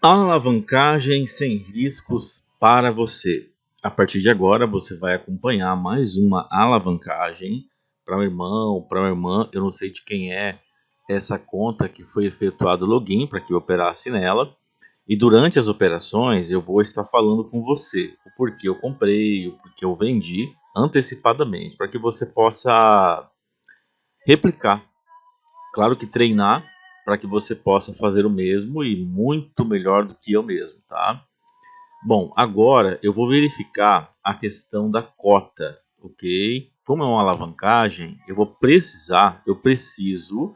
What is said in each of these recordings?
Alavancagem sem riscos para você. A partir de agora você vai acompanhar mais uma alavancagem para o irmão, para a irmã. Eu não sei de quem é essa conta que foi efetuado o login para que eu operasse nela. E durante as operações eu vou estar falando com você o porquê eu comprei, o porquê eu vendi antecipadamente, para que você possa replicar. Claro que treinar para que você possa fazer o mesmo e muito melhor do que eu mesmo, tá? Bom, agora eu vou verificar a questão da cota, ok? Como é uma alavancagem, eu preciso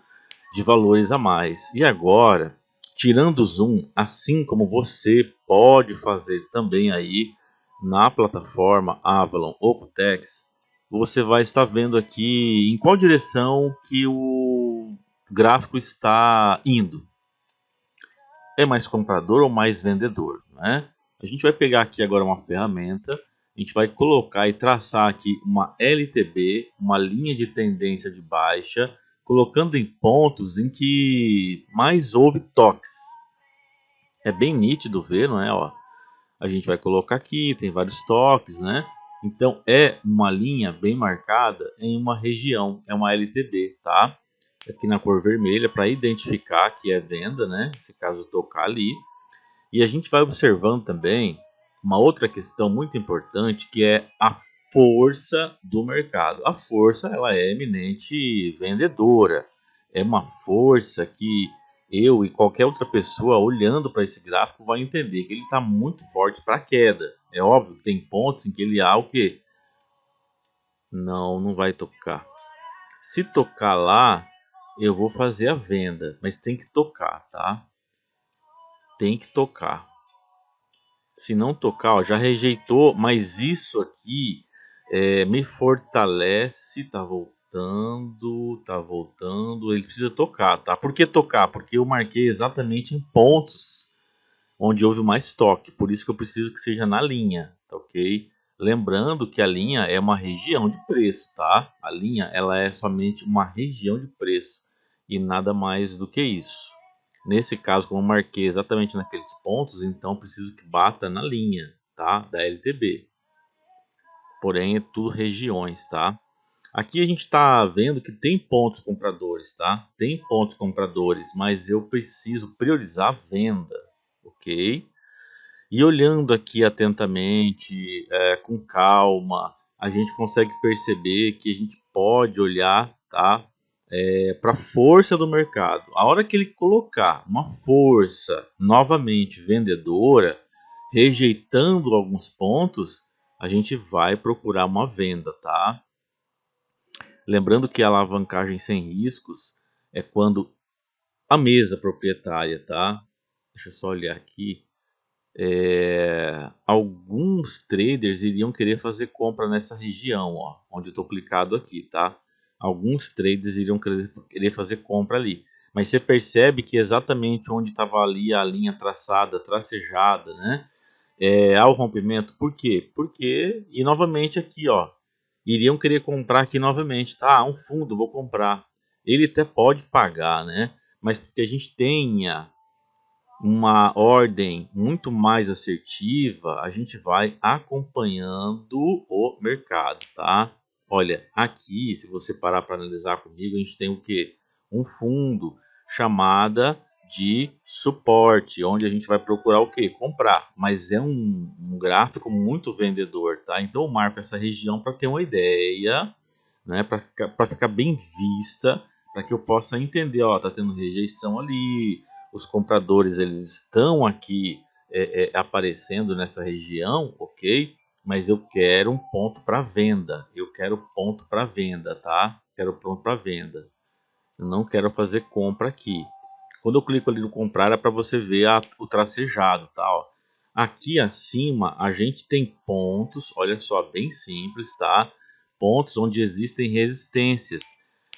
de valores a mais. E agora, tirando o zoom, assim como você pode fazer também aí na plataforma Avalon Ocultex, você vai estar vendo aqui em qual direção que o gráfico está indo. É mais comprador ou mais vendedor, né? A gente vai pegar aqui agora uma ferramenta, a gente vai colocar e traçar aqui uma LTB, uma linha de tendência de baixa, colocando em pontos em que mais houve toques. É bem nítido ver, não é? Ó, a gente vai colocar aqui, tem vários toques, né? Então é uma linha bem marcada em uma região, é uma LTB, tá? Aqui na cor vermelha para identificar que é venda, né? Se caso tocar ali. E a gente vai observando também uma outra questão muito importante, que é a força do mercado. A força, ela é eminente vendedora. É uma força que eu e qualquer outra pessoa olhando para esse gráfico vai entender que ele está muito forte para a queda. É óbvio que tem pontos em que ele há o quê? Não vai tocar. Se tocar lá, eu vou fazer a venda, mas tem que tocar, tá? Tem que tocar. Se não tocar, ó, já rejeitou, mas isso aqui me fortalece. Tá voltando. Ele precisa tocar, tá? Por que tocar? Porque eu marquei exatamente em pontos onde houve mais toque. Por isso que eu preciso que seja na linha, tá ok? Lembrando que a linha é uma região de preço, tá? A linha ela é somente uma região de preço e nada mais do que isso. Nesse caso, como eu marquei exatamente naqueles pontos, então preciso que bata na linha, tá? Da LTB. Porém, é tudo regiões, tá? Aqui a gente está vendo que tem pontos compradores, tá? Tem pontos compradores, mas eu preciso priorizar a venda, ok? E olhando aqui atentamente, com calma, a gente consegue perceber que a gente pode olhar, tá? Para a força do mercado. A hora que ele colocar uma força novamente vendedora, rejeitando alguns pontos, a gente vai procurar uma venda, tá? Lembrando que a alavancagem sem riscos é quando a mesa proprietária, tá? Deixa eu só olhar aqui. Alguns traders iriam querer fazer compra nessa região, ó, onde eu estou clicado aqui, tá? Alguns traders iriam querer fazer compra ali, mas você percebe que exatamente onde estava ali a linha traçada, tracejada, né? Há o rompimento. Por quê? Porque, e novamente aqui, ó, iriam querer comprar aqui novamente, tá? Um fundo, vou comprar. Ele até pode pagar, né? Mas porque a gente tenha uma ordem muito mais assertiva, a gente vai acompanhando o mercado, tá? Olha, aqui, se você parar para analisar comigo, a gente tem o que? Um fundo chamada de suporte, onde a gente vai procurar o que? Comprar, mas é um gráfico muito vendedor, tá? Então eu marco essa região para ter uma ideia, né? Para ficar bem vista, para que eu possa entender, ó, tá tendo rejeição ali, os compradores eles estão aqui aparecendo nessa região, ok? Mas eu quero um ponto para venda. Eu quero ponto para venda, tá? Quero ponto para venda. Eu não quero fazer compra aqui. Quando eu clico ali no comprar é para você ver o tracejado, tá? Ó. Aqui acima a gente tem pontos, olha só, bem simples, tá? Pontos onde existem resistências.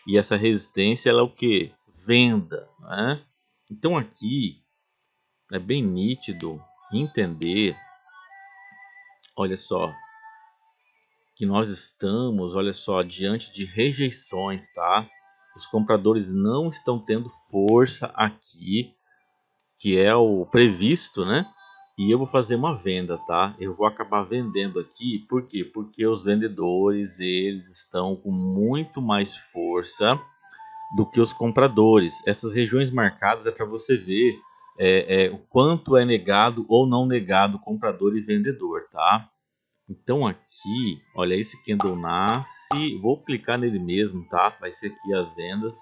E essa resistência ela é o que? Venda, né? Então aqui é bem nítido entender, olha só, que nós estamos, olha só, diante de rejeições, tá? Os compradores não estão tendo força aqui, que é o previsto, né? E eu vou fazer uma venda, tá? Eu vou acabar vendendo aqui, por quê? Porque os vendedores, eles estão com muito mais força do que os compradores. Essas regiões marcadas é para você ver o quanto é negado ou não negado comprador e vendedor, tá? Então aqui, olha, esse candle nasce, vou clicar nele mesmo, tá? Vai ser aqui as vendas.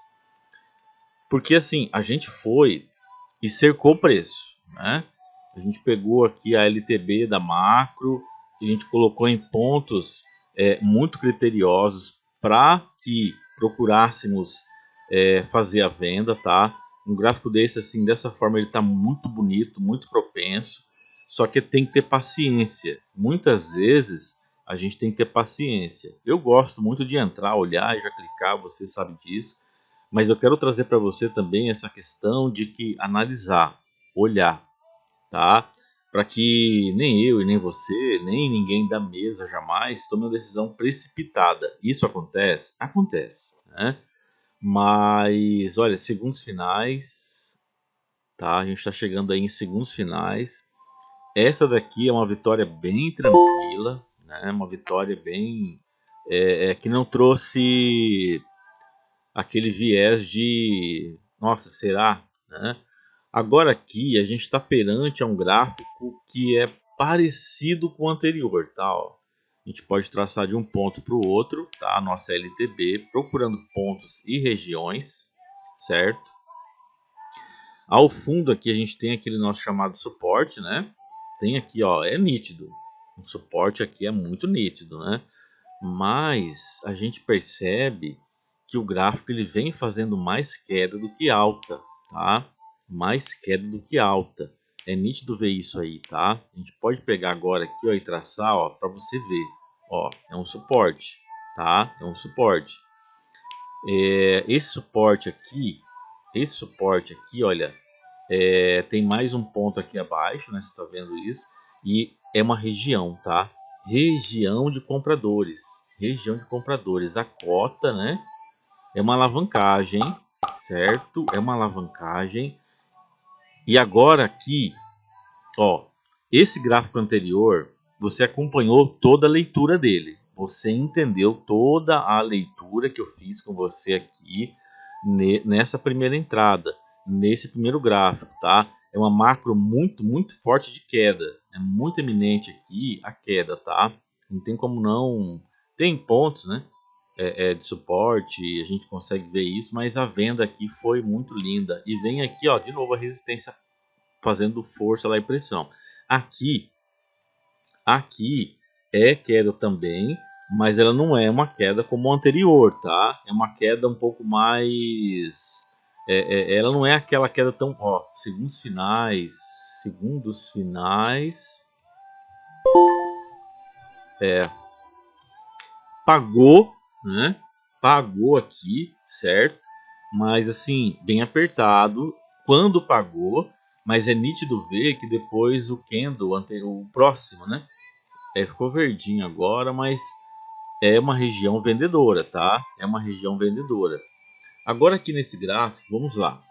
Porque assim, a gente foi e cercou o preço, né? A gente pegou aqui a LTB da macro, a gente colocou em pontos muito criteriosos para que procurássemos fazer a venda, tá? Um gráfico desse assim, dessa forma, ele está muito bonito, muito propenso, só que tem que ter paciência. Muitas vezes a gente tem que ter paciência. Eu gosto muito de entrar, olhar e já clicar, você sabe disso. Mas eu quero trazer para você também essa questão de que analisar, olhar, tá? Para que nem eu e nem você, nem ninguém da mesa jamais tome uma decisão precipitada. Isso acontece? Acontece, né? Mas, olha, segundos finais, tá? A gente está chegando aí em segundos finais. Essa daqui é uma vitória bem tranquila, né? Uma vitória bem que não trouxe aquele viés de nossa, será? Né? Agora aqui a gente está perante a um gráfico que é parecido com o anterior, tá? Ó, a gente pode traçar de um ponto para o outro, tá? A nossa LTB, procurando pontos e regiões, certo? Ao fundo aqui a gente tem aquele nosso chamado suporte, né? Tem aqui, ó, é nítido. O suporte aqui é muito nítido, né? Mas a gente percebe que o gráfico ele vem fazendo mais queda do que alta, tá? Mais queda do que alta. É nítido ver isso aí, tá? A gente pode pegar agora aqui, ó, e traçar, ó, para você ver. Ó, é um suporte, tá? É um suporte. Esse suporte aqui, olha, tem mais um ponto aqui abaixo, né? Você tá vendo isso? E é uma região, tá? Região de compradores. Região de compradores. A cota, né? É uma alavancagem, certo? É uma alavancagem. E agora aqui, ó, esse gráfico anterior, você acompanhou toda a leitura dele. Você entendeu toda a leitura que eu fiz com você aqui nessa primeira entrada, nesse primeiro gráfico, tá? É uma macro muito forte de queda. É muito eminente aqui a queda, tá? Não tem como não... Tem pontos, né? De suporte, a gente consegue ver isso, mas a venda aqui foi muito linda. E vem aqui, ó, de novo a resistência fazendo força lá e pressão. Aqui é queda também, mas ela não é uma queda como a anterior, tá? É uma queda um pouco mais... ela não é aquela queda tão... Ó, segundos finais... Pagou, né? Pagou aqui, certo? Mas assim, bem apertado quando pagou, mas é nítido ver que depois o candle anterior, o próximo, né? Ficou verdinho agora, mas é uma região vendedora, tá? É uma região vendedora. Agora aqui nesse gráfico, vamos lá.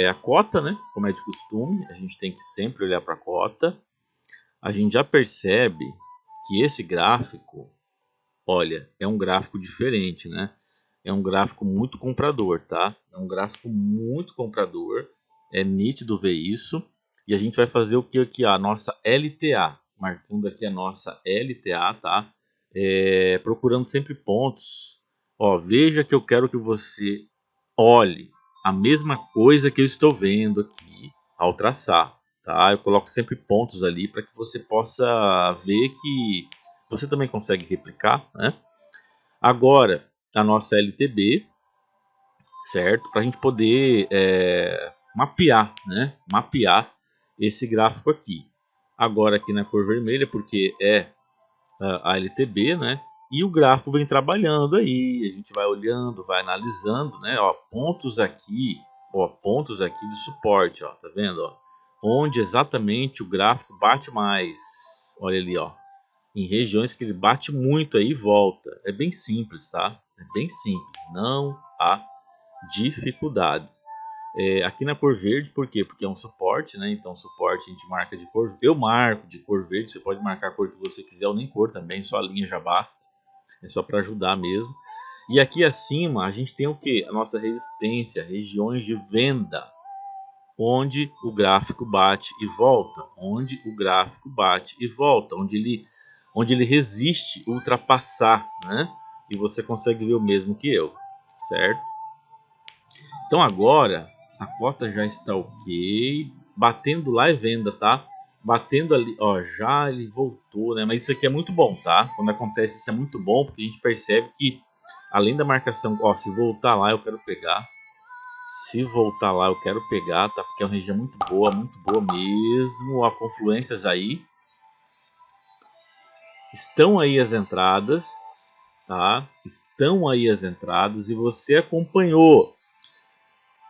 A cota, né? Como é de costume, a gente tem que sempre olhar para a cota. A gente já percebe que esse gráfico, olha, é um gráfico diferente, né? É um gráfico muito comprador, tá? É um gráfico muito comprador. É nítido ver isso. E a gente vai fazer o que aqui? A nossa LTA. Marcando aqui a nossa LTA, tá? Procurando sempre pontos. Ó, veja que eu quero que você olhe a mesma coisa que eu estou vendo aqui ao traçar, tá? Eu coloco sempre pontos ali para que você possa ver que você também consegue replicar, né? Agora, a nossa LTB, certo? Para a gente poder mapear, né? Mapear esse gráfico aqui. Agora aqui na cor vermelha, porque é a LTB, né? E o gráfico vem trabalhando aí, a gente vai olhando, vai analisando, né? Ó, pontos aqui de suporte, ó, tá vendo? Ó? Onde exatamente o gráfico bate mais. Olha ali, ó. Em regiões que ele bate muito aí e volta. É bem simples, tá? É bem simples, não há dificuldades. Aqui na cor verde, por quê? Porque é um suporte, né? Então suporte a gente marca de cor, eu marco de cor verde, você pode marcar a cor que você quiser ou nem cor também, só a linha já basta. É só para ajudar mesmo. E aqui acima a gente tem o que? A nossa resistência, regiões de venda, onde o gráfico bate e volta, onde o gráfico bate e volta, onde ele resiste ultrapassar, né? E você consegue ver o mesmo que eu, certo? Então agora a cota já está ok, batendo lá é venda, tá? Batendo ali, ó, já ele voltou, né? Mas isso aqui é muito bom, tá? Quando acontece isso é muito bom, porque a gente percebe que além da marcação, ó, se voltar lá eu quero pegar. Se voltar lá eu quero pegar, tá? Porque é uma região muito boa mesmo. Ó, confluências aí. Estão aí as entradas, tá? Estão aí as entradas e você acompanhou.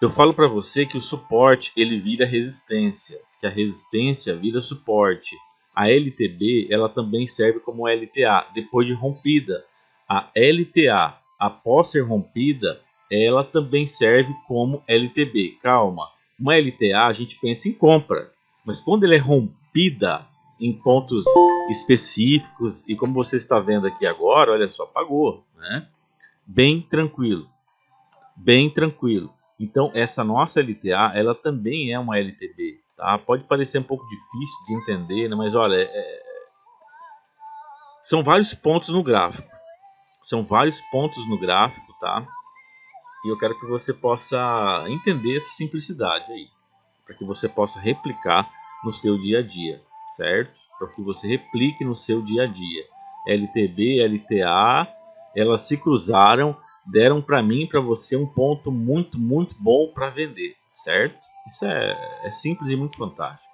Eu falo para você que o suporte ele vira resistência, que a resistência vira suporte. A LTB ela também serve como LTA depois de rompida. A LTA após ser rompida, ela também serve como LTB. Calma, uma LTA a gente pensa em compra, mas quando ela é rompida em pontos específicos e como você está vendo aqui agora, olha só, pagou, né? Bem tranquilo. Bem tranquilo. Então essa nossa LTA, ela também é uma LTB, tá? Pode parecer um pouco difícil de entender, né? Mas olha, são vários pontos no gráfico. São vários pontos no gráfico, tá? E eu quero que você possa entender essa simplicidade aí, para que você possa replicar no seu dia a dia, certo? Para que você replique no seu dia a dia. LTB, LTA, elas se cruzaram, deram para mim e para você um ponto muito bom para vender, certo? Isso é simples e muito fantástico.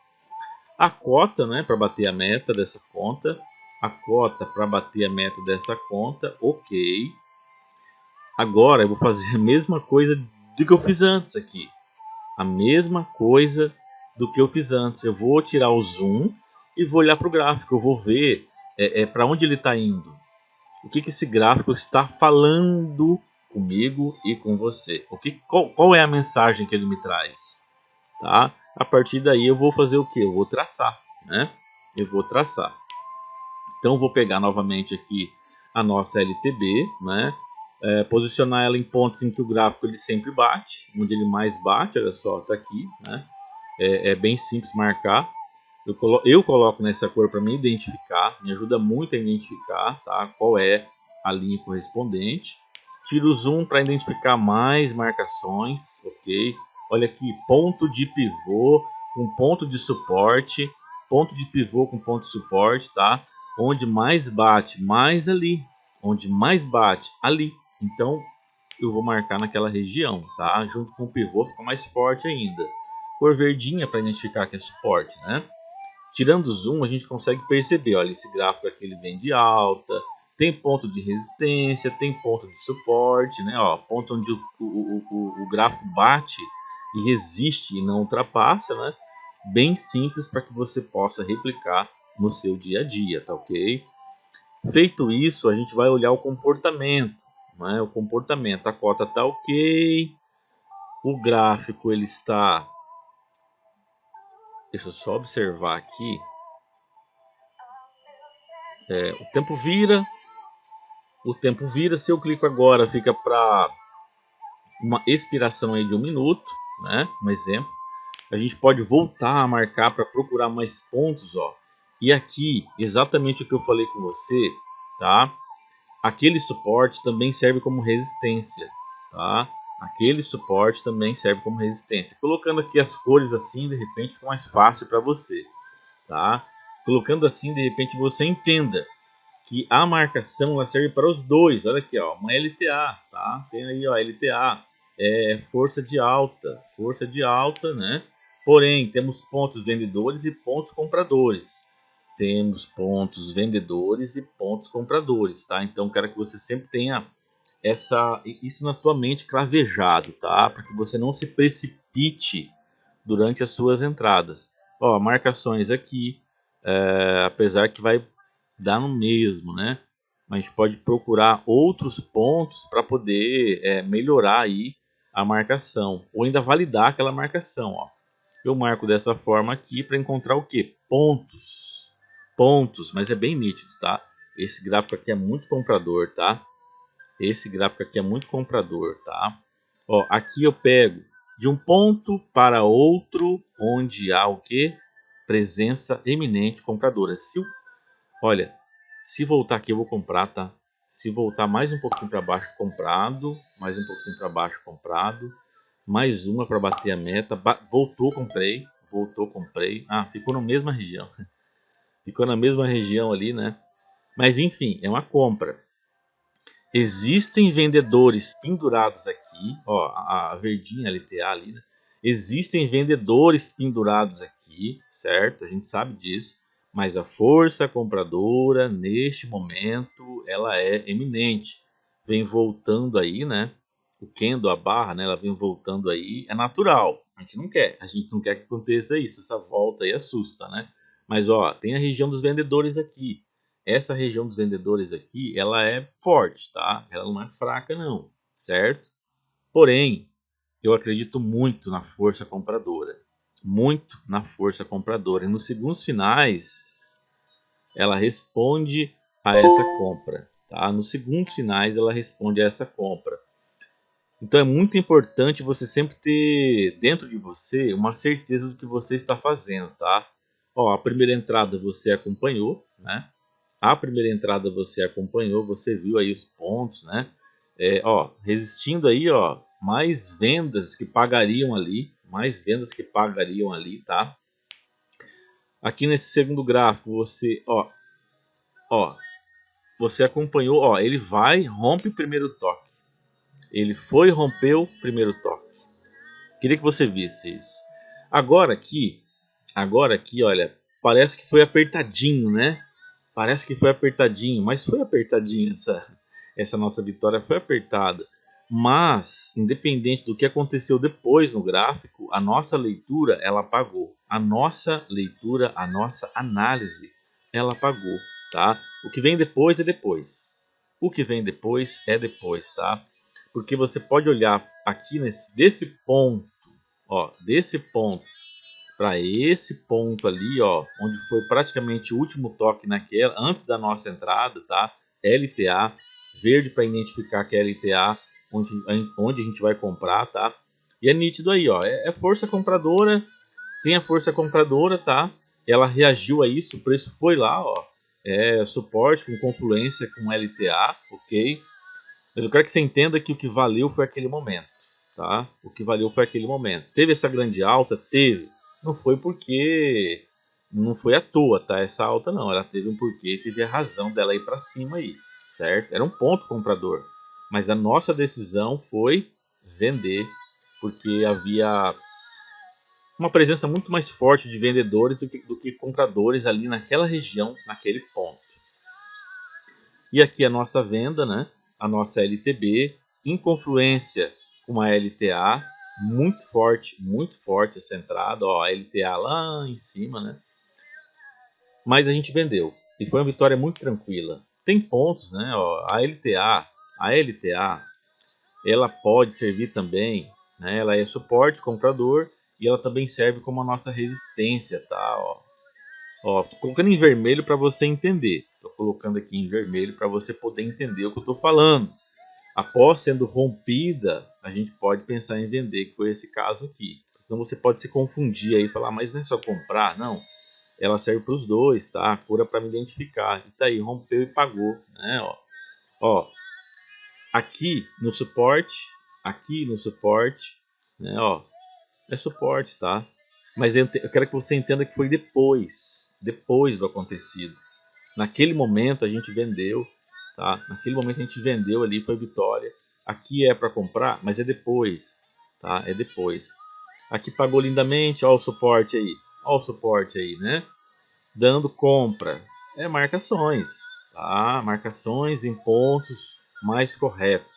A cota, né, para bater a meta dessa conta, a cota para bater a meta dessa conta, ok. Agora eu vou fazer a mesma coisa do que eu fiz antes aqui. A mesma coisa do que eu fiz antes. Eu vou tirar o zoom e vou olhar para o gráfico. Eu vou ver para onde ele está indo. O que esse gráfico está falando comigo e com você. Qual é a mensagem que ele me traz? Tá? A partir daí eu vou fazer o que? Eu vou traçar. Né? Eu vou traçar. Então eu vou pegar novamente aqui a nossa LTB, né? Posicionar ela em pontos em que o gráfico ele sempre bate, onde ele mais bate, olha só, tá aqui, né? É bem simples marcar. Eu coloco nessa cor para me identificar, me ajuda muito a identificar, tá? Qual é a linha correspondente. Tiro o zoom para identificar mais marcações, ok? Olha aqui, ponto de pivô com ponto de suporte, ponto de pivô com ponto de suporte, tá? Onde mais bate, mais ali. Onde mais bate, ali. Então, eu vou marcar naquela região, tá? Junto com o pivô fica mais forte ainda. Cor verdinha para identificar que é suporte, né? Tirando o zoom, a gente consegue perceber, olha, esse gráfico aqui ele vem de alta, tem ponto de resistência, tem ponto de suporte, né? Ó, ponto onde o gráfico bate e resiste e não ultrapassa, né? Bem simples para que você possa replicar no seu dia a dia, tá ok? Feito isso, a gente vai olhar o comportamento, né? O comportamento, a cota tá ok, o gráfico ele está, deixa eu só observar aqui, o tempo vira, se eu clico agora fica para uma expiração aí de 1 minuto, né? Um exemplo. A gente pode voltar a marcar para procurar mais pontos, ó. E aqui, exatamente o que eu falei com você, tá? Aquele suporte também serve como resistência, tá? Aquele suporte também serve como resistência. Colocando aqui as cores assim, de repente fica mais fácil para você, tá? Colocando assim, de repente você entenda que a marcação ela serve para os dois. Olha aqui, ó, uma LTA, tá? Tem aí, ó, LTA, força de alta, né? Porém, temos pontos vendedores e pontos compradores. Temos pontos vendedores e pontos compradores, tá? Então, quero que você sempre tenha isso na tua mente cravejado, tá? Para que você não se precipite durante as suas entradas. Ó, marcações aqui, apesar que vai dar no mesmo, né? Mas a gente pode procurar outros pontos para poder melhorar aí a marcação, ou ainda validar aquela marcação, ó. Eu marco dessa forma aqui para encontrar o que? Pontos. Pontos, mas é bem nítido, tá? Esse gráfico aqui é muito comprador, tá? Esse gráfico aqui é muito comprador, tá? Ó, aqui eu pego de um ponto para outro onde há o que? Presença eminente compradora. Olha, se voltar aqui eu vou comprar, tá? Se voltar mais um pouquinho para baixo, comprado. Mais um pouquinho para baixo, comprado. Mais uma para bater a meta. Voltou, comprei. Voltou, comprei. Ah, ficou na mesma região. Ficou na mesma região ali, né? Mas enfim, é uma compra. Existem vendedores pendurados aqui, ó, a verdinha LTA ali, né? Existem vendedores pendurados aqui, certo? A gente sabe disso, mas a força compradora neste momento ela é eminente. Vem voltando aí, né? O candle, a barra, né? Ela vem voltando aí, é natural. A gente não quer que aconteça isso. Essa volta aí assusta, né? Mas ó, tem a região dos vendedores aqui. Essa região dos vendedores aqui, ela é forte, tá? Ela não é fraca não, certo? Porém, eu acredito muito na força compradora. Muito na força compradora. E nos segundos finais, ela responde a essa compra, tá? Nos segundos finais, ela responde a essa compra. Então é muito importante você sempre ter dentro de você uma certeza do que você está fazendo, tá? Ó, a primeira entrada você acompanhou, né? A primeira entrada você acompanhou, você viu aí os pontos, né? Ó, resistindo aí, ó, mais vendas que pagariam ali, tá? Aqui nesse segundo gráfico você, ó, você acompanhou, ó, ele vai, rompe o primeiro toque. Ele foi, rompeu o primeiro toque. Queria que você visse isso. Agora aqui, olha, parece que foi apertadinho, né? Parece que foi apertadinho, mas foi apertadinho essa nossa vitória, foi apertada. Mas, independente do que aconteceu depois no gráfico, a nossa leitura, ela pagou. A nossa leitura, a nossa análise, ela pagou, tá? O que vem depois é depois. O que vem depois é depois, tá? Porque você pode olhar aqui desse ponto, ó, desse ponto para esse ponto ali, ó, onde foi praticamente o último toque naquela, antes da nossa entrada, tá? LTA, verde para identificar que é LTA, onde a gente vai comprar, tá? E é nítido aí, ó, é força compradora, tem a força compradora, tá? Ela reagiu a isso, o preço foi lá, ó, suporte com confluência com LTA, ok? Mas eu quero que você entenda que o que valeu foi aquele momento, tá? O que valeu foi aquele momento. Teve essa grande alta? Teve. Não foi porque... Não foi à toa, tá? Essa alta não. Ela teve um porquê, teve a razão dela ir para cima aí, certo? Era um ponto comprador. Mas a nossa decisão foi vender, porque havia uma presença muito mais forte de vendedores do que compradores ali naquela região, naquele ponto. E aqui a nossa venda, né? A nossa LTB, em confluência com a LTA, muito forte essa entrada, ó, a LTA lá em cima, né? Mas a gente vendeu e foi uma vitória muito tranquila. Tem pontos, né? Ó, a LTA, ela pode servir também, né? Ela é suporte comprador e ela também serve como a nossa resistência, tá? Ó, tô colocando em vermelho para você entender. Tô colocando aqui em vermelho para você poder entender o que eu tô falando. Após sendo rompida, a gente pode pensar em vender, que foi esse caso aqui. Senão você pode se confundir aí e falar, mas não é só comprar, não. Ela serve para os dois, tá? A cura para me identificar. E tá aí, rompeu e pagou, né? Ó, aqui no suporte, né? Ó, é suporte, tá? Mas eu quero que você entenda que foi depois do acontecido. Naquele momento a gente vendeu, tá? Naquele momento a gente vendeu ali, foi vitória. Aqui é para comprar, mas é depois, tá? É depois. Aqui pagou lindamente, ó o suporte aí. Ó o suporte aí, né? Dando compra. É marcações, tá? Marcações em pontos mais corretos.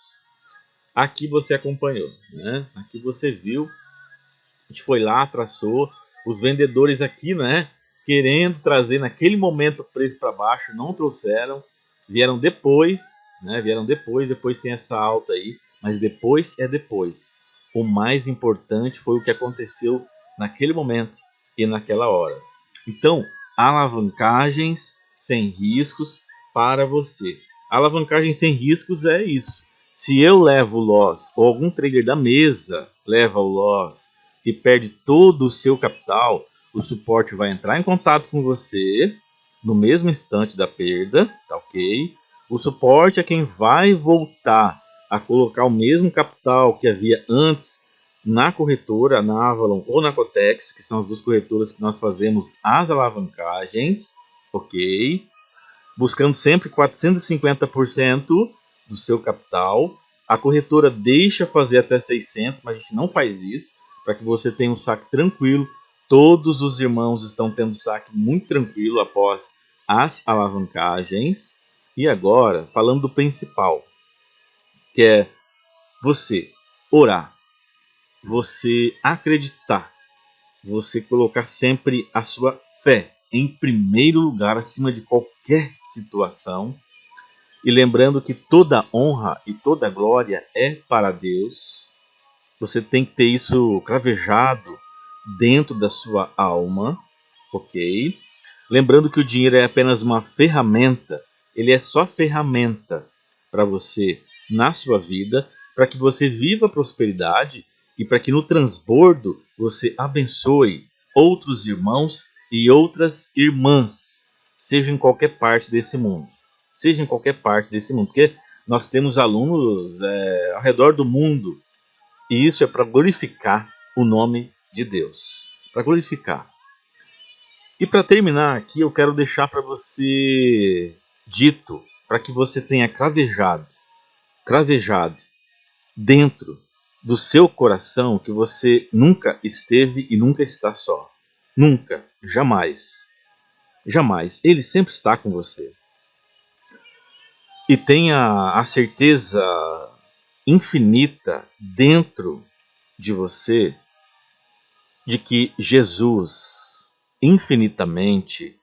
Aqui você acompanhou, né? Aqui você viu. A gente foi lá, traçou. Os vendedores aqui, né? Querendo trazer naquele momento o preço para baixo, não trouxeram. Vieram depois, né? Vieram depois tem essa alta aí. Mas depois é depois. O mais importante foi o que aconteceu naquele momento e naquela hora. Então, alavancagens sem riscos para você. Alavancagem sem riscos é isso. Se eu levo o loss, ou algum trader da mesa leva o loss e perde todo o seu capital, o suporte vai entrar em contato com você no mesmo instante da perda, tá ok? O suporte é quem vai voltar a colocar o mesmo capital que havia antes na corretora, na Avalon ou na Cotex, que são as duas corretoras que nós fazemos as alavancagens, ok? Buscando sempre 450% do seu capital. A corretora deixa fazer até 600, mas a gente não faz isso, para que você tenha um saque tranquilo. Todos os irmãos estão tendo saque muito tranquilo após as alavancagens. E agora, falando do principal, que é você orar, você acreditar, você colocar sempre a sua fé em primeiro lugar acima de qualquer situação. E lembrando que toda honra e toda glória é para Deus. Você tem que ter isso cravejado dentro da sua alma, ok? Lembrando que o dinheiro é apenas uma ferramenta, ele é só ferramenta para você na sua vida, para que você viva a prosperidade e para que no transbordo você abençoe outros irmãos e outras irmãs, seja em qualquer parte desse mundo. Seja em qualquer parte desse mundo, porque nós temos alunos ao redor do mundo, e isso é para glorificar o nome de Deus, para glorificar. E para terminar aqui, eu quero deixar para você dito, para que você tenha cravejado dentro do seu coração que você nunca esteve e nunca está só. Nunca, jamais, jamais. Ele sempre está com você. E tenha a certeza infinita dentro de você de que Jesus infinitamente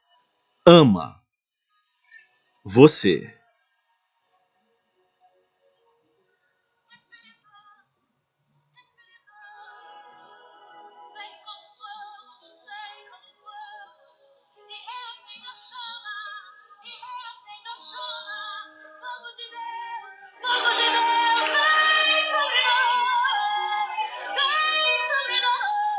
ama você.